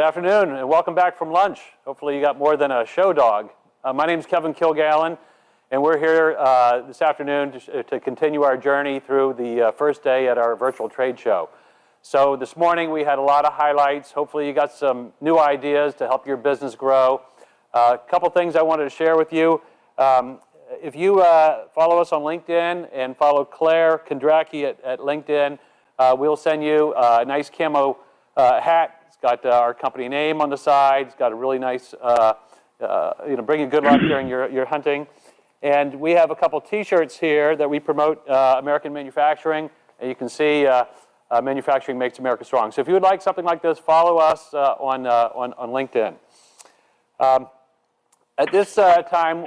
Good afternoon, and welcome back from lunch. Hopefully you got more than a show dog. My name is Kevin Kilgallen, and we're here this afternoon to continue our journey through the first day at our virtual trade show. So this morning we had a lot of highlights. Hopefully you got some new ideas to help your business grow. A couple things I wanted to share with you. If you follow us on LinkedIn and follow Claire Kondracki at LinkedIn, we'll send you a nice camo hat. It's got our company name on the side. It's got a really nice, bring you good luck during your hunting. And we have a couple T-shirts here that we promote American manufacturing. And you can see manufacturing makes America strong. So if you would like something like this, follow us on LinkedIn. At this time,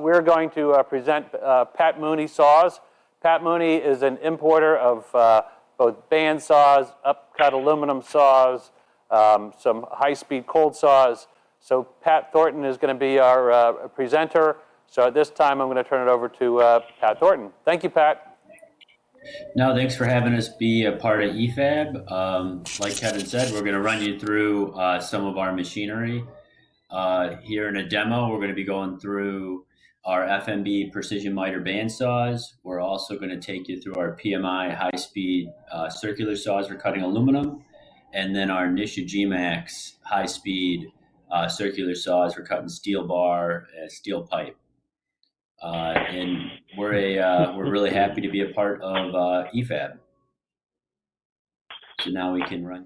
we're going to present Pat Mooney Saws. Pat Mooney is an importer of both band saws, upcut aluminum saws, some high-speed cold saws. So Pat Thornton is going to be our presenter. So at this time, I'm going to turn it over to Pat Thornton. Thank you, Pat. No, thanks for having us be a part of eFAB. Like Kevin said, we're going to run you through some of our machinery. Here in a demo, we're going to be going through our FMB precision miter band saws. We're also going to take you through our PMI high-speed circular saws for cutting aluminum, and then our Nishigmax high-speed circular saws for cutting steel bar, steel pipe. And we're really happy to be a part of eFAB. So now we can run.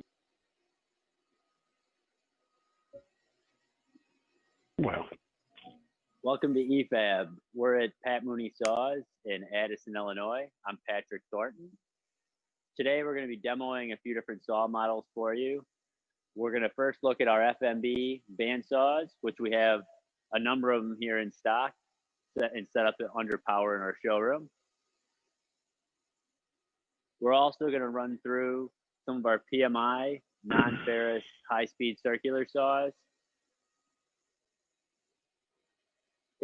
Well, welcome to eFAB. We're at Pat Mooney Saws in Addison, Illinois. I'm Patrick Thornton. Today we're going to be demoing a few different saw models for you. We're going to first look at our FMB band saws, which we have a number of them here in stock and set up under power in our showroom. We're also going to run through some of our PMI non-ferrous high-speed circular saws,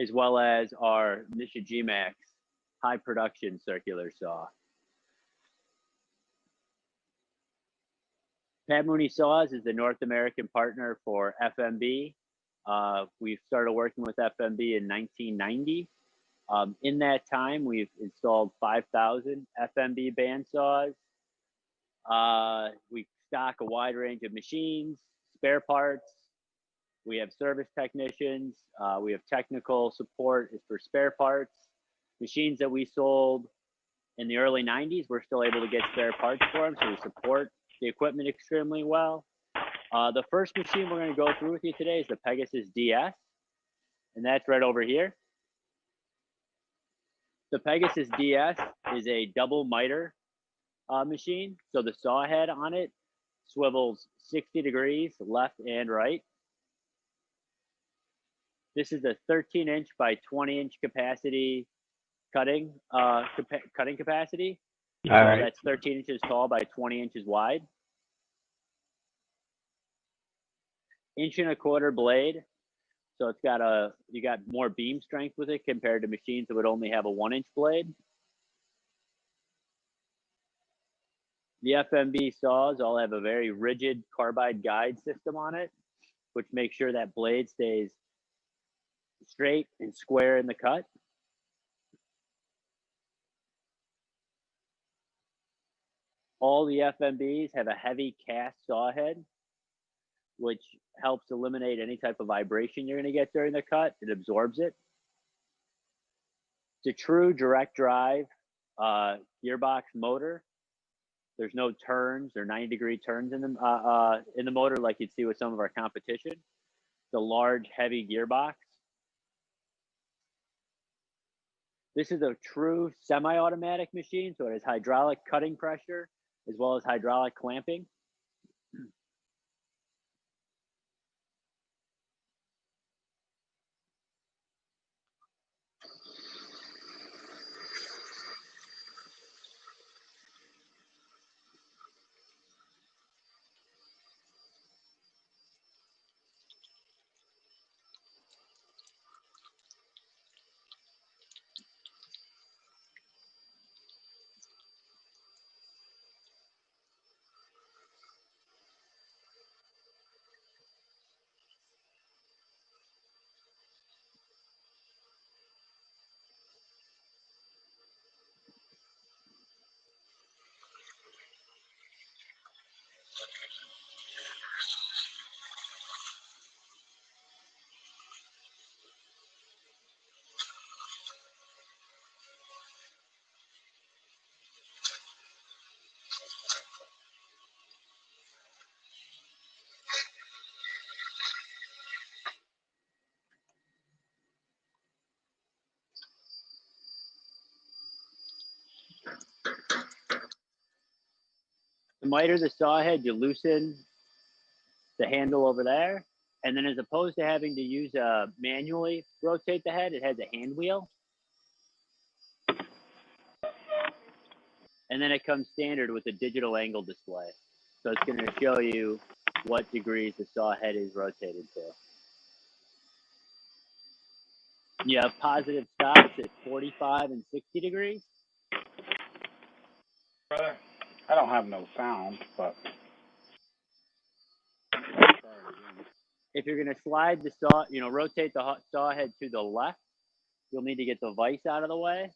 as well as our Nishigmax high production circular saw. Pat Mooney Saws is the North American partner for FMB. We've started working with FMB in 1990. In that time, we've installed 5,000 FMB band saws. We stock a wide range of machines, spare parts. We have service technicians. We have technical support for spare parts. Machines that we sold in the early 90s, we're still able to get spare parts for them, so we support the equipment extremely well. The first machine we're going to go through with you today is the Pegasus DS, and that's right over here. The Pegasus DS is a double miter machine, so the saw head on it swivels 60 degrees left and right. This is a 13-inch by 20-inch capacity cutting capacity. All right. That's 13 inches tall by 20 inches wide. 1.25 inch blade. So it's got you got more beam strength with it compared to machines that would only have a 1-inch blade. The FMB saws all have a very rigid carbide guide system on it, which makes sure that blade stays straight and square in the cut. All the FMBs have a heavy cast saw head, which helps eliminate any type of vibration you're going to get during the cut. It absorbs it. It's a true direct drive gearbox motor. There's no turns or 90-degree turns in the motor like you'd see with some of our competition. It's a large, heavy gearbox. This is a true semi-automatic machine, so it has hydraulic cutting pressure as well as hydraulic clamping. To miter the saw head, you loosen the handle over there. And then as opposed to having to use manually rotate the head, it has a hand wheel. And then it comes standard with a digital angle display. So it's going to show you what degrees the saw head is rotated to. You have positive stops at 45 and 60 degrees. Brother, I don't have no sound, but. If you're going to slide the saw, rotate the saw head to the left, you'll need to get the vise out of the way.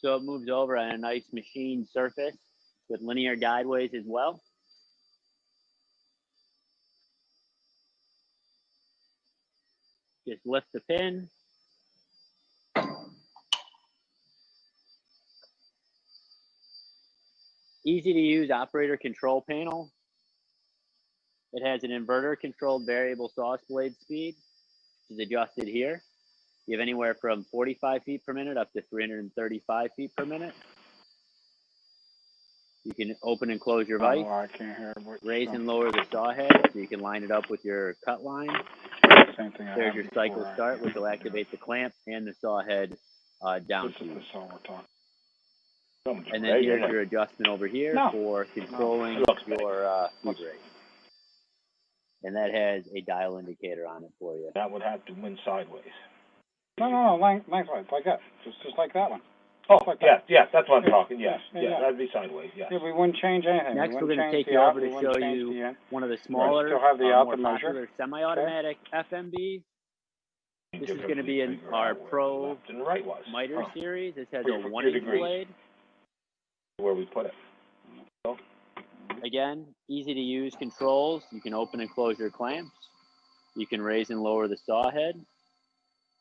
So it moves over on a nice machine surface with linear guideways as well. Just lift the pin. Easy to use operator control panel. It has an inverter controlled variable saw blade speed, which is adjusted here. You have anywhere from 45 feet per minute up to 335 feet per minute. You can open and close your vise, raise and lower the saw head so you can line it up with your cut line. Same thing. There's your cycle start, which will activate the clamp and the saw head down to you. This is the saw we're talking. And then here's your adjustment over here for controlling your feed rate. And that has a dial indicator on it for you. That would have to win sideways. No, lengthwise, like that, just like that one. Oh, like yeah, that. yeah, that's what I'm talking, yes. Yeah, Yeah, yeah. that'd be sideways, yes. Yeah, we wouldn't change anything. Next, we we're wouldn't going to change take the you out, over we to wouldn't show change you the end. one of the smaller, Still have the out more to measure. popular semi-automatic FMBs. This is going to be in our Pro Left and right was. miter series. This has For a your 1-inch degrees. blade. Where we put it. Again, easy to use controls. You can open and close your clamps. You can raise and lower the saw head.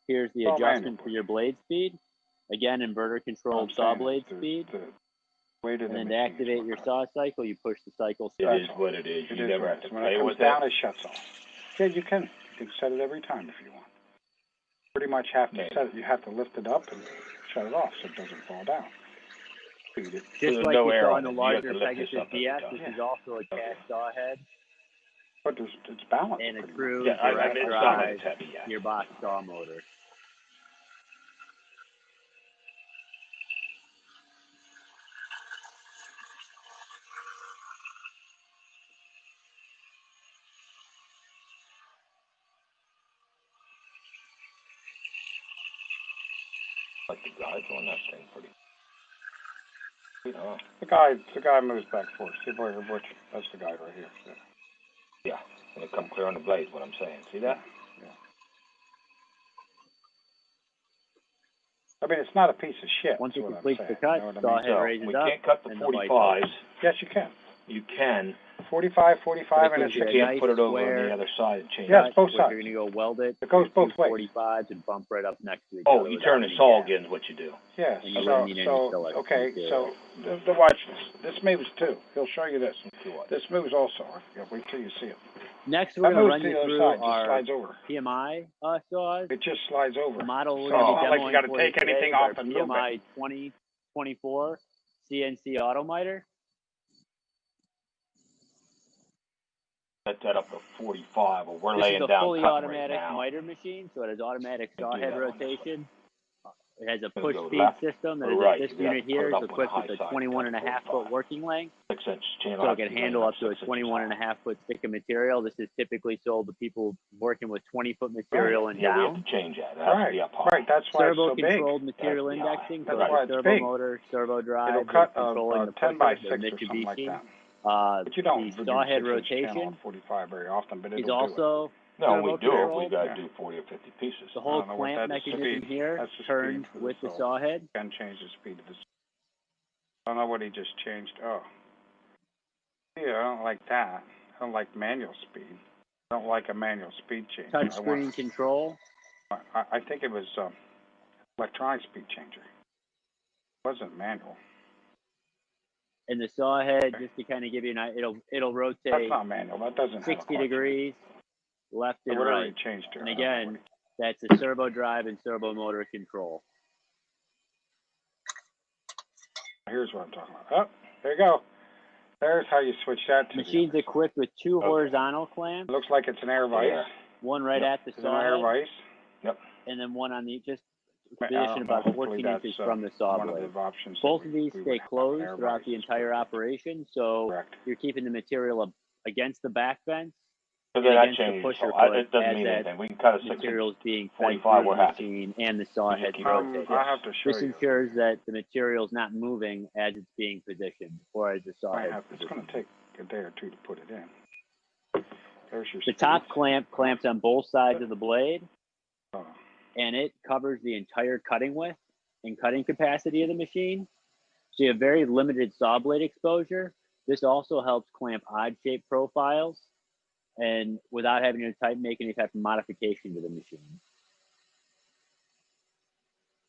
Here's the adjustment for your blade speed. Again, inverter controlled saw blade speed. And then to activate your saw cycle, you push the cycle It start. is what it is. You never have to When play it comes with down, that. it shuts off. Yeah, you can. You can set it every time if you want. Pretty much have to set it. You have to lift it up and shut it off so it doesn't fall down. Feed it. Just There's like no you air saw on in the it. You have larger to lift this Pegasus up every DS, time. this is also a cast saw head But it's balanced. and a pretty true Yeah, I direct mean, it's not drive like it's heavy, yeah. gearbox saw motor. Like the guys on that thing pretty. You know, The guy moves back and forth. See, boy, which, that's the guy right here. yeah, and it come clear on the blade, what I'm saying. See that? Yeah. I mean, it's not a piece of shit. Once it is what I'm completes the saying, cut, you know what I saw mean? head So, raises we up. can't cut the and the vice 45s. Yes, you can. You can. 45, But and it it's You gives you a can't nice put it over on square the other side and change Yes, it. both You're sides. going to go weld it. It goes both ways. 45s and bump right up next to each Oh, other. you without turn the any saw gap. again is what you do. Yes. And you wouldn't need any So filler okay. material. So the watch this. This moves too. He'll show you this. See what? This moves also. Wait till you see it. Next, we're That going to moves run to the you other through side. Just our slides over. PMI saws. It just slides over. The model we're So going it's to not be like you demoing got to for you take today anything is off our and move PMI it. 2024 CNC Automiter. Set that up to 45, or we're This laying is a down fully cutting automatic right now. miter machine, so it has automatic You saw do head that on this rotation. It has a It'll push go feed left system that or is right. this You have unit to put here it is up on the equipped high with a side, 21.5 foot 45. working length. 6-inch channel. So it can handle up to a 21.5 foot stick of material. This is typically sold to people working with 20-foot material and Yeah, we have down. to change that. It has to be up high. Right. That's why it's Servo so big. controlled material That's the eye. indexing, That's so why it's a it's servo big. motor, servo drive, It'll cut controlling the 10 by pusher, 6 the or something like Mitsubishi. that. But you don't The do saw head 6-inch channel rotation on 45 very often. But is it'll do it. also No, we servo do it. We controlled. got to Yeah. do 40 or 50 pieces. The whole I don't know what clamp that's the mechanism speed. here That's the turns speed for the with the saw. saw head. Can change the speed of this. I don't know what he just changed. Oh. Yeah, I don't like that. I don't like manual speed. I don't like a manual speed change. Touch screen control. I think it was electronic speed changer. It wasn't manual. And the saw head, just to kind of give you an idea, it'll That's rotate not manual. That doesn't have a 60 clutch. degrees left So and whatever right. he changed to. And I don't know again, what That's a servo drive and servo motor control. Here's what I'm talking about. Oh, there you go. There's how you switch that to Machine's equipped with two horizontal clamps. Looks like it's an air vise. Yeah. One right at the It's an air saw vise. Yep. and then one on the just I position don't know, about hopefully 14 that's, inches from the saw one of blade. the options that Both of we these would stay have an closed air throughout vise. the entire operation, so Correct. you're keeping the material against the back vents So and then that against the changes. pusher So foot it doesn't as mean that anything. We can cut a 6 material is being fed 45, through we're the happy. machine and the saw You head keep rotates. I have to show This you. ensures that the material is not moving as it's being positioned or as the saw head is It's going to positioned. take a day or two to put it in. There's your The top screws. clamp clamps on both sides of the blade, Oh, and it covers the entire cutting width and cutting capacity of the machine. So you have very limited saw blade exposure. This also helps clamp odd shaped profiles and without having to make any type of modification to the machine.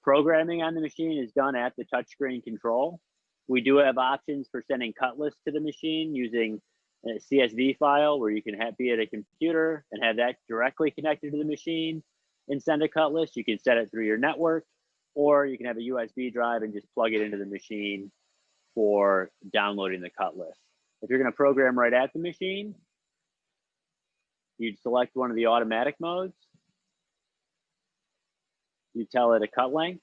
Programming on the machine is done at the touchscreen control. We do have options for sending cut lists to the machine using a CSV file where you can be at a computer and have that directly connected to the machine and send a cut list. You can set it through your network, or you can have a USB drive and just plug it into the machine for downloading the cut list. If you're going to program right at the machine, you'd select one of the automatic modes. You tell it a cut length.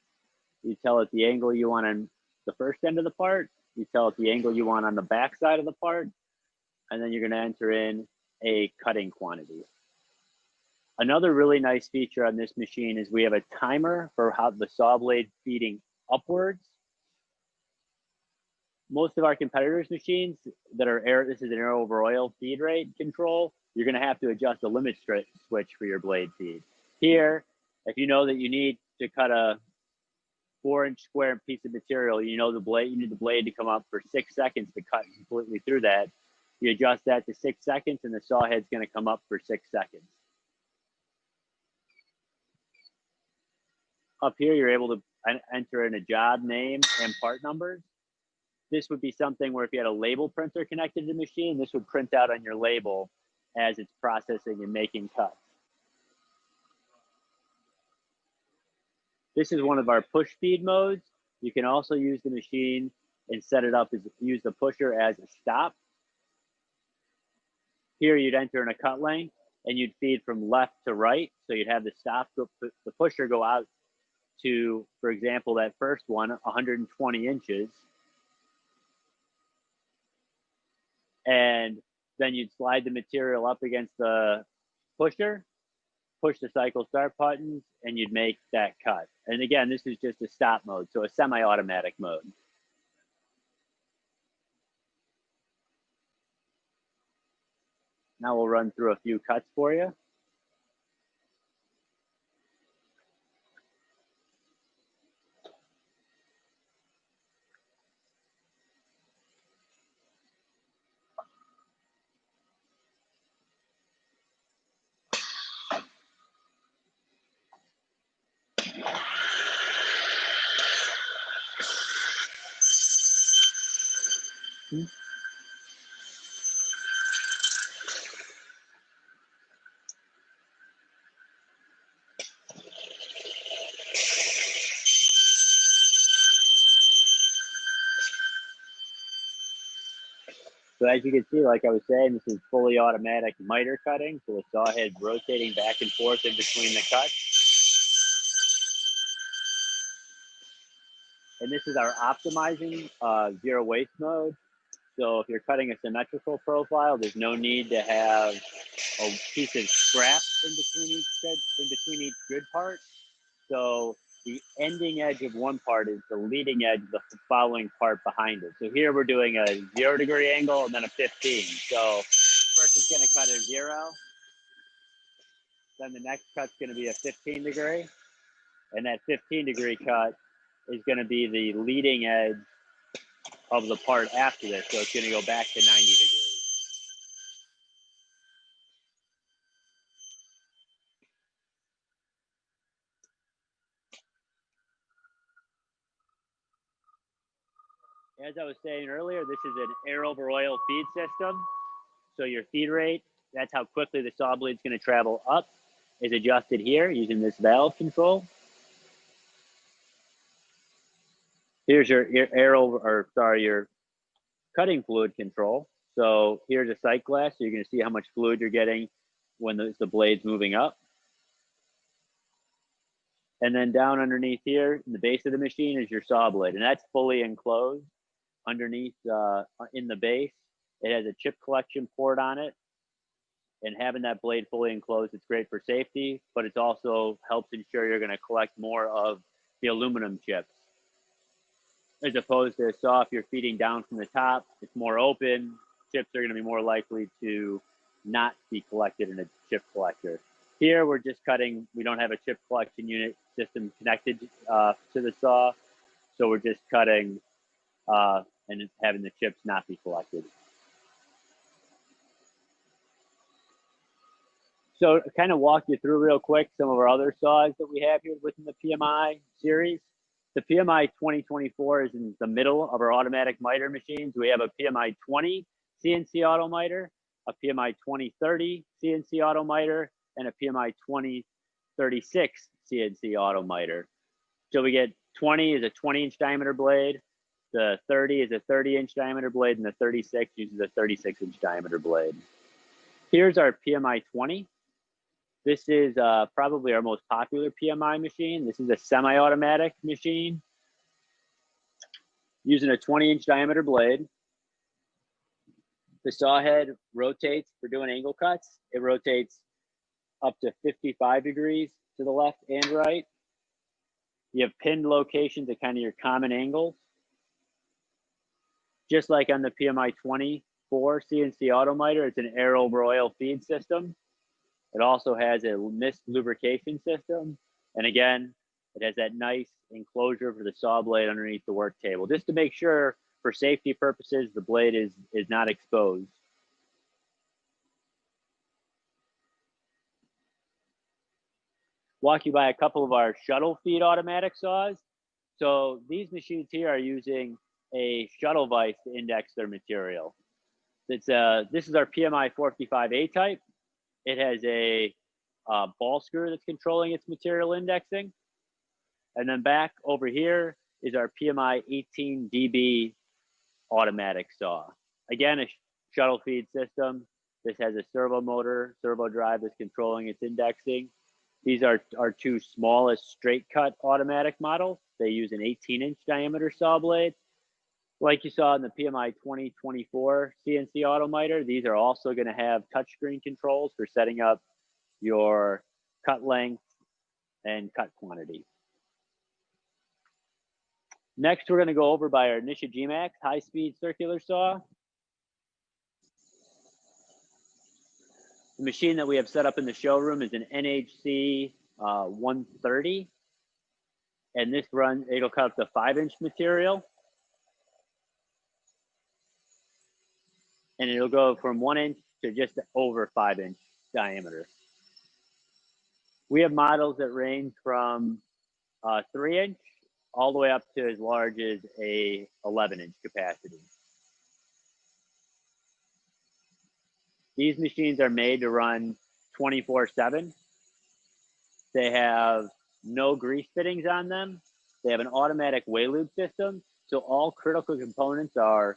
You tell it the angle you want on the first end of the part. You tell it the angle you want on the back side of the part. And then you're going to enter in a cutting quantity. Another really nice feature on this machine is we have a timer for how the saw blade feeding upwards. Most of our competitors' machines that are this is an air over oil feed rate control, you're going to have to adjust the limit switch for your blade feed. Here, if you know that you need to cut a 4-inch square piece of material, you know you need the blade to come up for 6 seconds to cut completely through that. You adjust that to 6 seconds and the saw head's going to come up for 6 seconds. Up here, you're able to enter in a job name and part numbers. This would be something where if you had a label printer connected to the machine, this would print out on your label as it's processing and making cuts. This is one of our push feed modes. You can also use the machine and set it up as use the pusher as a stop. Here you'd enter in a cut length and you'd feed from left to right. So you'd have the the pusher go out to, for example, that first one, 120 inches. And then you'd slide the material up against the pusher, push the cycle start buttons, and you'd make that cut. And again, this is just a stop mode, so a semi-automatic mode. Now we'll run through a few cuts for you. So as you can see, like I was saying, this is fully automatic miter cutting. So the saw head rotating back and forth in between the cuts. And this is our optimizing zero waste mode. So if you're cutting a symmetrical profile, there's no need to have a piece of scrap in between each grid part. So the ending edge of one part is the leading edge of the following part behind it. So here we're doing a 0-degree angle and then a 15. So first it's going to cut a 0. Then the next cut's going to be a 15-degree. And that 15-degree cut is going to be the leading edge of the part after this. So it's going to go back to 90 degrees. As I was saying earlier, this is an air over oil feed system. So your feed rate, that's how quickly the saw blade is going to travel up. is adjusted here using this valve control. Here's your your cutting fluid control. So here's a sight glass, so you're going to see how much fluid you're getting when the blade's moving up. And then down underneath here, in the base of the machine, is your saw blade, and that's fully enclosed underneath in the base. It has a chip collection port on it, and having that blade fully enclosed, it's great for safety, but it also helps ensure you're going to collect more of the aluminum chips. As opposed to a saw, if you're feeding down from the top, it's more open. Chips are going to be more likely to not be collected in a chip collector. Here, we're just cutting. We don't have a chip collection unit system connected to the saw, so we're just cutting and having the chips not be collected. So kind of walk you through real quick some of our other saws that we have here within the PMI series. The PMI 2024 is in the middle of our automatic miter machines. We have a PMI 20 CNC auto miter, a PMI 2030 CNC auto miter, and a PMI 2036 CNC auto miter. So we get 20 is a 20-inch diameter blade, the 30 is a 30-inch diameter blade, and the 36 uses a 36-inch diameter blade. Here's our PMI 20. This is probably our most popular PMI machine. This is a semi-automatic machine using a 20-inch diameter blade. The saw head rotates for doing angle cuts. It rotates up to 55 degrees to the left and right. You have pinned locations at kind of your common angles. Just like on the PMI 24 CNC auto miter, it's an air over oil feed system. It also has a mist lubrication system. And again, it has that nice enclosure for the saw blade underneath the work table, just to make sure for safety purposes, the blade is not exposed. Walk you by a couple of our shuttle feed automatic saws. So these machines here are using a shuttle vise to index their material. This is our PMI 455A type. It has a ball screw that's controlling its material indexing. And then back over here is our PMI 18DB automatic saw. Again, a shuttle feed system. This has a servo motor, servo drive that's controlling its indexing. These are our two smallest straight cut automatic models. They use an 18-inch diameter saw blade. Like you saw in the PMI 2024 CNC auto miter, these are also going to have touchscreen controls for setting up your cut length and cut quantity. Next, we're going to go over by our Nishigmax high-speed circular saw. The machine that we have set up in the showroom is an NHC 130, and this run, it'll cut up to 5-inch material. And it'll go from 1 inch to just over 5-inch diameter. We have models that range from 3-inch all the way up to as large as a 11-inch capacity. These machines are made to run 24/7. They have no grease fittings on them. They have an automatic way lube system. So all critical components are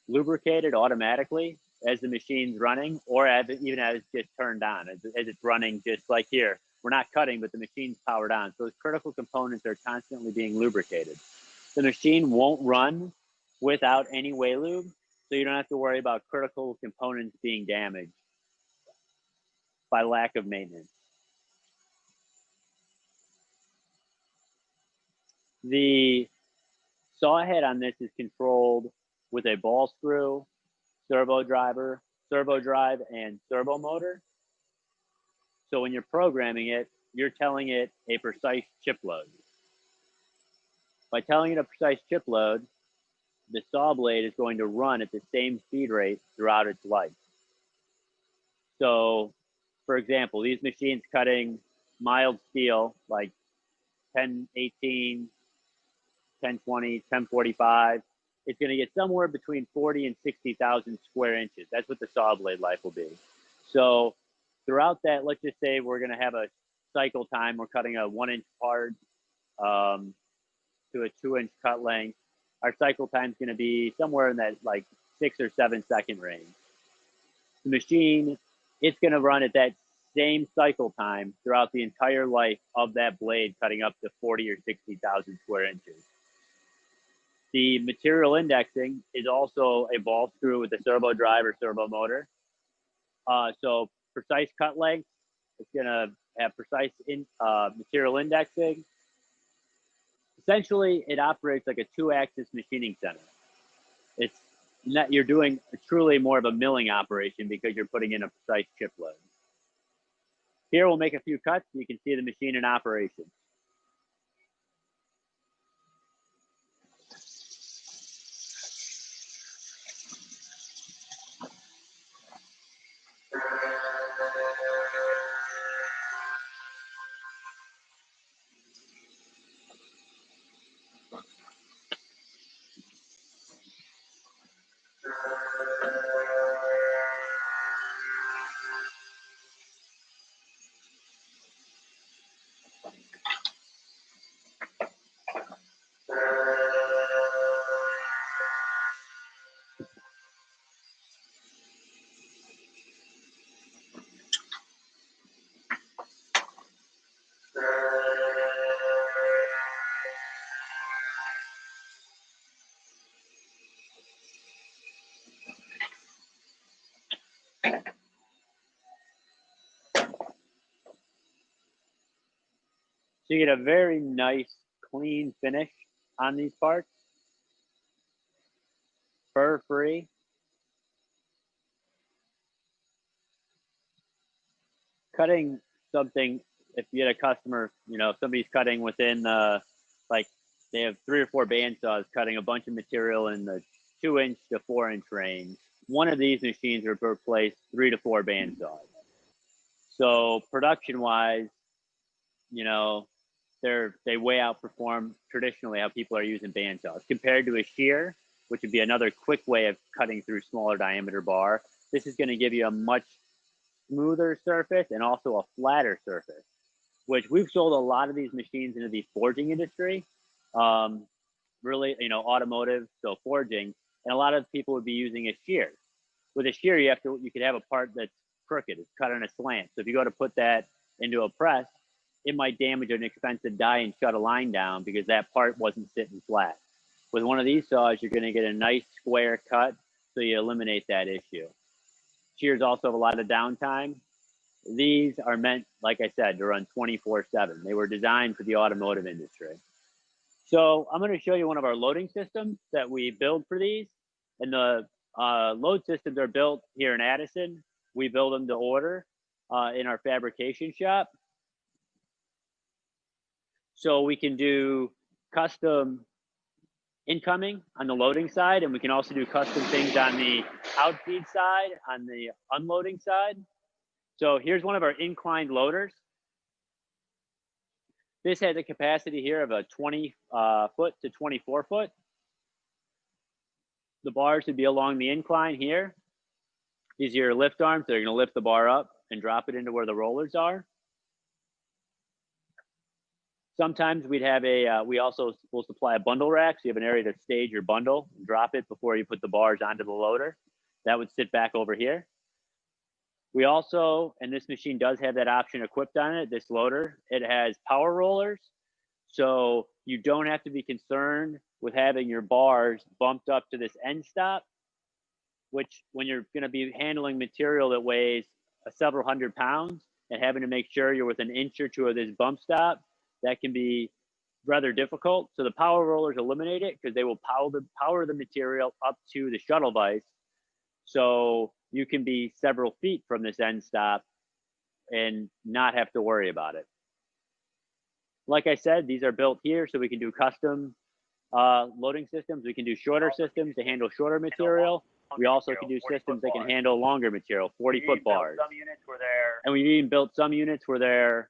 lubricated automatically as the machine's running, or even as it's just turned on, as it's running, just like here. We're not cutting, but the machine's powered on. So those critical components are constantly being lubricated. The machine won't run without any way lube, so you don't have to worry about critical components being damaged by lack of maintenance. The saw head on this is controlled with a ball screw, servo drive, and servo motor. So when you're programming it, you're telling it a precise chip load. By telling it a precise chip load, the saw blade is going to run at the same speed rate throughout its life. So, for example, these machines cutting mild steel, like 1018, 1020, 1045, it's going to get somewhere between 40 and 60,000 square inches. That's what the saw blade life will be. So throughout that, let's just say we're going to have a cycle time. We're cutting a 1-inch part to a 2-inch cut length. Our cycle time is going to be somewhere in that like 6 or 7 second range. The machine, it's going to run at that same cycle time throughout the entire life of that blade, cutting up to 40 or 60,000 square inches. The material indexing is also a ball screw with a servo drive or servo motor. So precise cut length, it's going to have precise material indexing. Essentially, it operates like a 2-axis machining center. It's not, you're doing truly more of a milling operation because you're putting in a precise chip load. Here we'll make a few cuts so you can see the machine in operation. So you get a very nice, clean finish on these parts. Fur-free. Cutting something, if you had a customer, you know, if somebody's cutting within, like they have 3 or 4 bandsaws cutting a bunch of material in the 2-inch to 4-inch range, one of these machines would replace 3 to 4 bandsaws. So production-wise, you know, they way outperform traditionally how people are using bandsaws. Compared to a shear, which would be another quick way of cutting through smaller diameter bar, this is going to give you a much smoother surface and also a flatter surface, which we've sold a lot of these machines into the forging industry, really, you know, automotive, so forging, and a lot of people would be using a shear. With a shear, you could have a part that's crooked, it's cut on a slant. So if you go to put that into a press, it might damage an expensive die and shut a line down because that part wasn't sitting flat. With one of these saws, you're going to get a nice square cut, so you eliminate that issue. Shears also have a lot of downtime. These are meant, like I said, to run 24/7. They were designed for the automotive industry. So I'm going to show you one of our loading systems that we build for these. And the load systems are built here in Addison. We build them to order in our fabrication shop. So we can do custom incoming on the loading side, and we can also do custom things on the outfeed side, on the unloading side. So here's one of our inclined loaders. This has a capacity here of a 20 foot to 24 foot. The bars would be along the incline here. These are your lift arms. They're going to lift the bar up and drop it into where the rollers are. Sometimes we'd have we also will supply a bundle rack. So you have an area to stage your bundle and drop it before you put the bars onto the loader. That would sit back over here. We also, and this machine does have that option equipped on it, this loader, it has power rollers. So you don't have to be concerned with having your bars bumped up to this end stop, which when you're going to be handling material that weighs several hundred pounds and having to make sure you're within an inch or two of this bump stop, that can be rather difficult. So the power rollers eliminate it because they will power the material up to the shuttle vise. So you can be several feet from this end stop and not have to worry about it. Like I said, these are built here so we can do custom loading systems. We can do shorter systems to handle shorter material. We also can do systems that can handle longer material, 40-foot bars. And we've even built some units where they're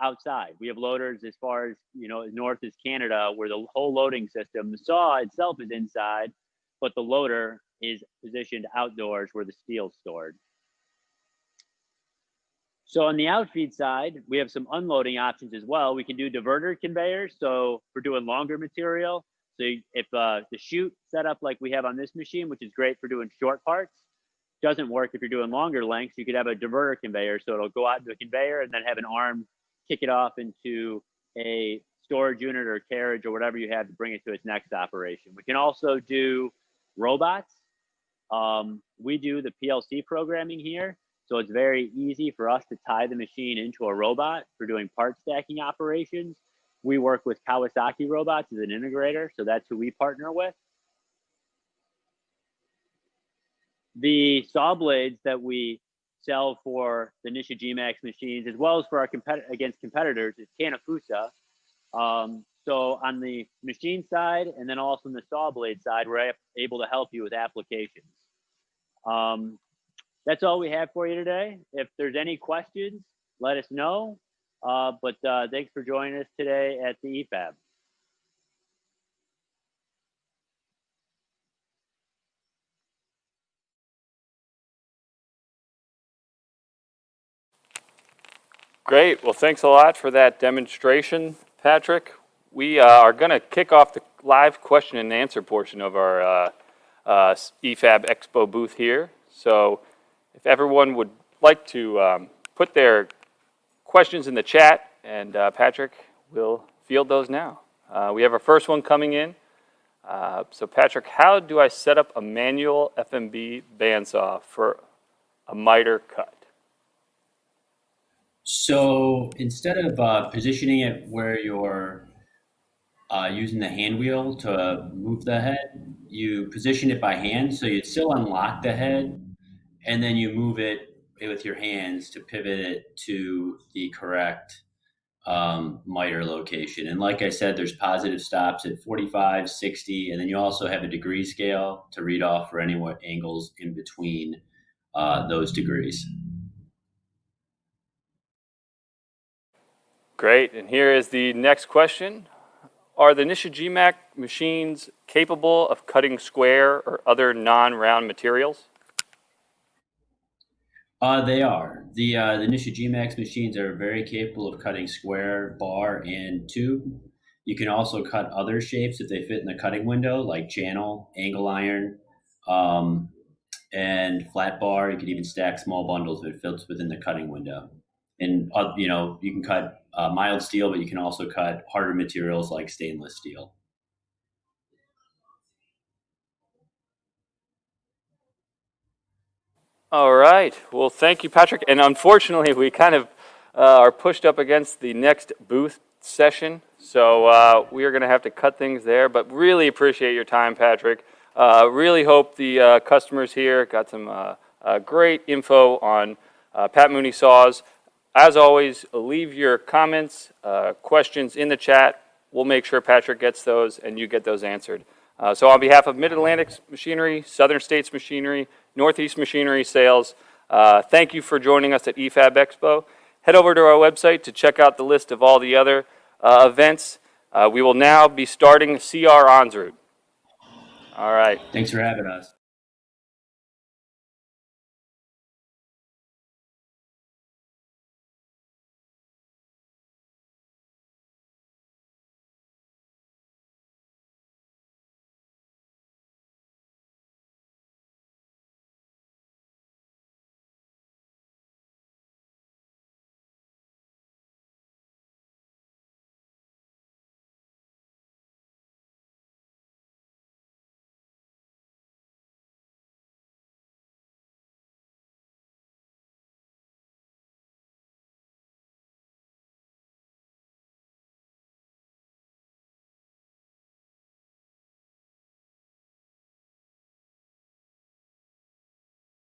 outside. We have loaders as far as, you know, as north as Canada, where the whole loading system, the saw itself is inside, but the loader is positioned outdoors where the steel's stored. So on the outfeed side, we have some unloading options as well. We can do diverter conveyors. So for doing longer material. So if the chute setup like we have on this machine, which is great for doing short parts, doesn't work if you're doing longer lengths, you could have a diverter conveyor. So it'll go out into a conveyor and then have an arm kick it off into a storage unit or carriage or whatever you have to bring it to its next operation. We can also do robots. We do the PLC programming here. So it's very easy for us to tie the machine into a robot for doing part stacking operations. We work with Kawasaki Robots as an integrator, so that's who we partner with. The saw blades that we sell for the Nishigmax machines, as well as for our against competitors, is Kanafusa. So on the machine side, and then also on the saw blade side, we're able to help you with applications. That's all we have for you today. If there's any questions, let us know. But thanks for joining us today at the eFAB. Great. Well, thanks a lot for that demonstration, Patrick. We are going to kick off the live question and answer portion of our eFAB Expo booth here. So if everyone would like to put their questions in the chat, and Patrick will field those now. We have our first one coming in. So Patrick, how do I set up a manual FMB bandsaw for a miter cut? So instead of positioning it where you're using the hand wheel to move the head, you position it by hand. So you'd still unlock the head, and then you move it with your hands to pivot it to the correct miter location. And like I said, there's positive stops at 45, 60, and then you also have a degree scale to read off for any angles in between those degrees. Great. And here is the next question. Are the Nishigmax machines capable of cutting square or other non-round materials? They are. The Nishigmax machines are very capable of cutting square, bar, and tube. You can also cut other shapes if they fit in the cutting window, like channel, angle iron, and flat bar. You can even stack small bundles if it fits within the cutting window. And you know, you can cut mild steel, but you can also cut harder materials like stainless steel. All right. Well, thank you, Patrick. And unfortunately, we kind of are pushed up against the next booth session. So we are going to have to cut things there. But really appreciate your time, Patrick. Really hope the customers here got some great info on Pat Mooney Saws. As always, leave your comments, questions in the chat. We'll make sure Patrick gets those and you get those answered. So on behalf of Mid-Atlantic Machinery, Southern States Machinery, Northeast Machinery Sales, thank you for joining us at eFAB Expo. Head over to our website to check out the list of all the other events. We will now be starting CR en route. All right. Thanks for having us.